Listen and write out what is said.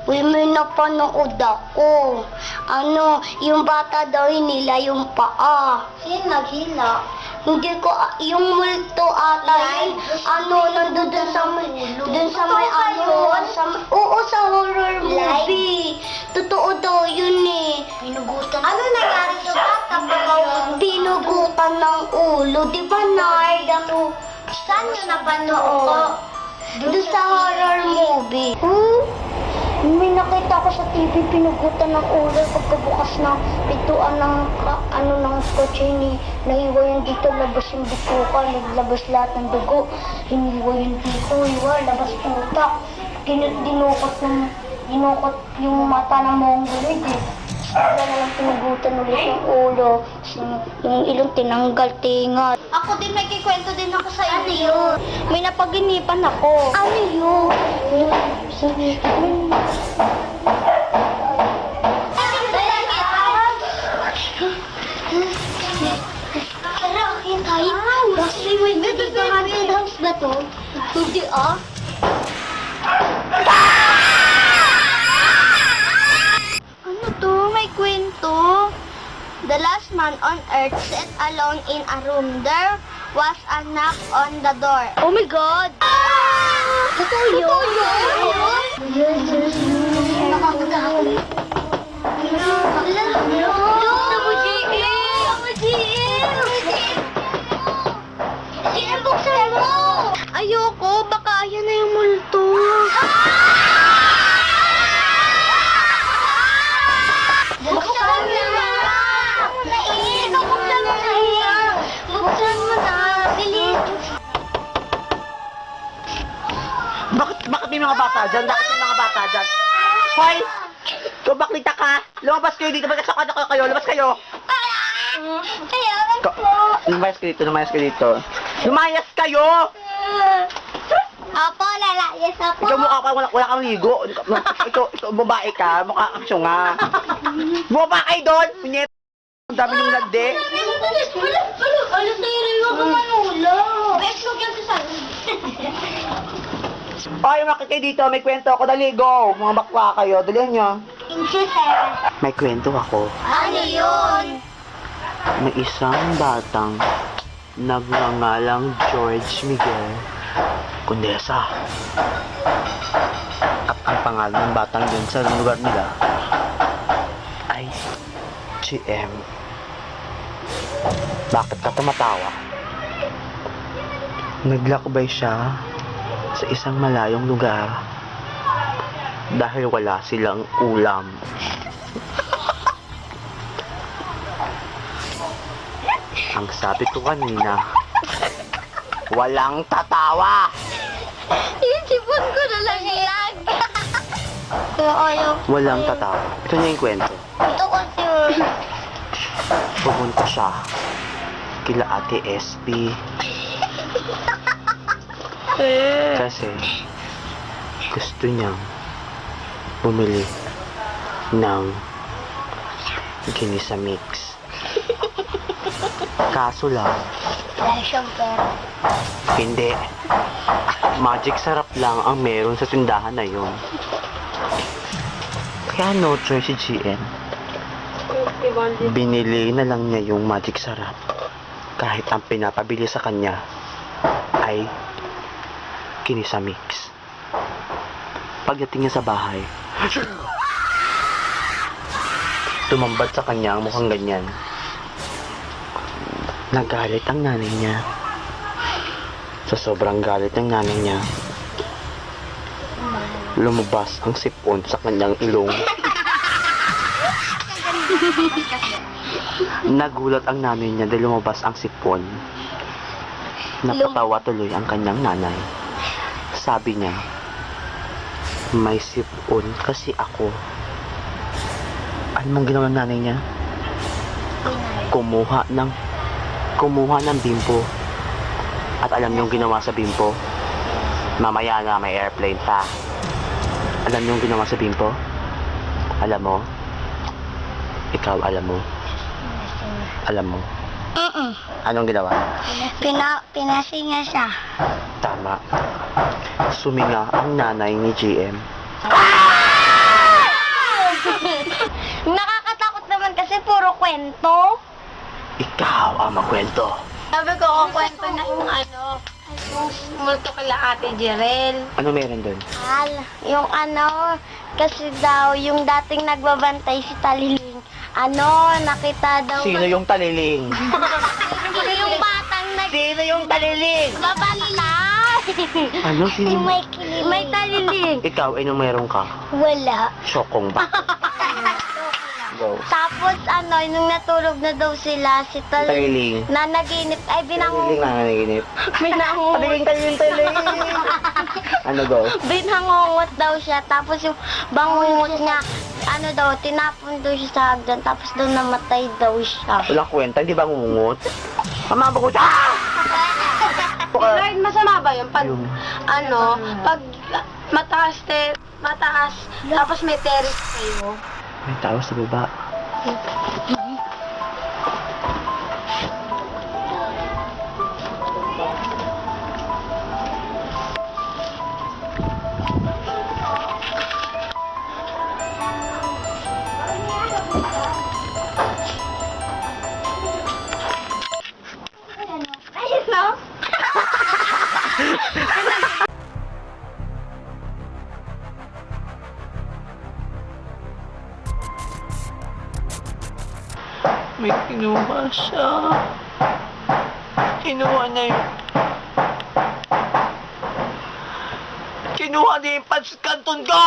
Uy, may napanood ako. Yung bata daw hinila yung paa. Sino naghila? Hindi ko, yung multo ata yun. Nandun dun sa may oo, sa horror movie. Totoo daw yun eh. Pinugutan. Ano nangyari sa bata? Binugutan ng ulo. Di ba, Nard? Saan nyo napanood? Doon sa horror movie. May nakita ko sa TV, pinugutan ng ulo pagkabukas ng pintuan ng kotse ni naiwa yun dito, labas yung bituka, naglabas lahat ng dugo, hiniwa yun dito, labas utak, dinukot yung mata ng mongoloid eh. Wala na lang pinugutan ulit yung ulo, yung ilong tinanggal, tinga. Ako din may kikwento din ako sa Ano inyo. yun? May napaginipan ako. Ano yun? Tara, akin tayo. Kasi may dito haunted house ba to? Hindi ah. Ano to? May kwento? The last man on earth sat alone in a room. There was a knock on the door. Oh my God! Totoo yun? Nakakatakot. Ayoko, baka ayan na yung multo. Buksan mo na! Naiinis ako, buksan mo na! Buksan mo na! Bilis! Bakit may mga bata dyan? Bakit may mga bata dyan? Hoy! Kumaklita ka! Lumabas kayo dito! Magkasakad ako kayo! Lumabas kayo! Kaya Lumayas kayo dito! Lumayas kayo dito! Lumayas kayo! Opo, lalayas ako. Ikaw mukha pa, wala kang ligo. Ikaw, babae ka, mukha kang syunga. Bumaba kayo doon! Punyet! Ang dami niyong lagde. Alas na yun yung mga manula. Beslog yan sa salon. Hoy, umakit kayo dito. May kwento ako. Dali, go! Mga bakla kayo. Dalihan nyo. May kwento ako. Ano yun? May isang batang nagngangalang George Miguel Condesa. At ang pangalan ng batang yun sa lugar nila ay GM. Bakit ka tumatawa? Naglakbay siya sa isang malayong lugar dahil wala silang ulam. Ang sabi ko kanina, walang tatawa. Yung sipon ko na lang ilag. Kaya ayaw. Walang tatawa. Ito niya yung kwento. Ito kasi. Pumunta siya kila Ate SB. Kasi gusto niyang bumili ng ginisa mix. Kaso lang, Dahil siyang pera. hindi. Magic sarap lang ang meron sa tindahan na yun. Kaya no choice si GM. Binili na lang niya yung magic sarap. Kahit ang pinapabili sa kanya ay kinisa mix. Pagdating niya sa bahay, tumambad sa kanya ang mukhang ganyan. Nagalit ang nanay niya. Sa sobrang galit ng nanay niya, lumabas ang sipon sa kanyang ilong. Nagulat ang nanay niya dahil lumabas ang sipon. Napatawa tuloy ang kanyang nanay. Sabi niya, may sipon kasi ako. Ano mong ginawa ng nanay niya? Kumuha ng bimpo. At alam niyong ginawa sa bimpo? Mamaya na may airplane pa. Alam niyong ginawa sa bimpo? Alam mo? Ikaw alam mo? Alam mo? Anong ginawa? Pinasinga siya. Tama. Suminga ang nanay ni GM. Nakakatakot naman kasi puro kwento. Ikaw ang magkwento. Sabi ko, kwento na yung yung multo kila Ate Jerel. Ano meron doon? Yung kasi daw, yung dating nagbabantay si Taliling, nakita daw. Sino yung taliling? Yung batang Sino yung taliling? nagbabantay. Ano? Sino? May Taliling. Ikaw, ano meron ka? Wala. Syokong ba? Go. Tapos nung natulog na daw sila, si Taliling. nanaginip, ay Taliling binangungot. na nanaginip. Binangungot. Taliling. Ano go? Binangungot daw siya, tapos yung bangungot niya, tinapon daw siya sa hagdan, tapos daw namatay daw siya. Walang kwenta, hindi ba ngungut? Mamabagot! Ah! Lord, masama ba yun? Pag, Yung- pag mataas, tapos may terrace kayo. May tao sa baba. Ayun, no? May kinuha siya. Kinuha na yung... Kinuha na yung panskanton ko!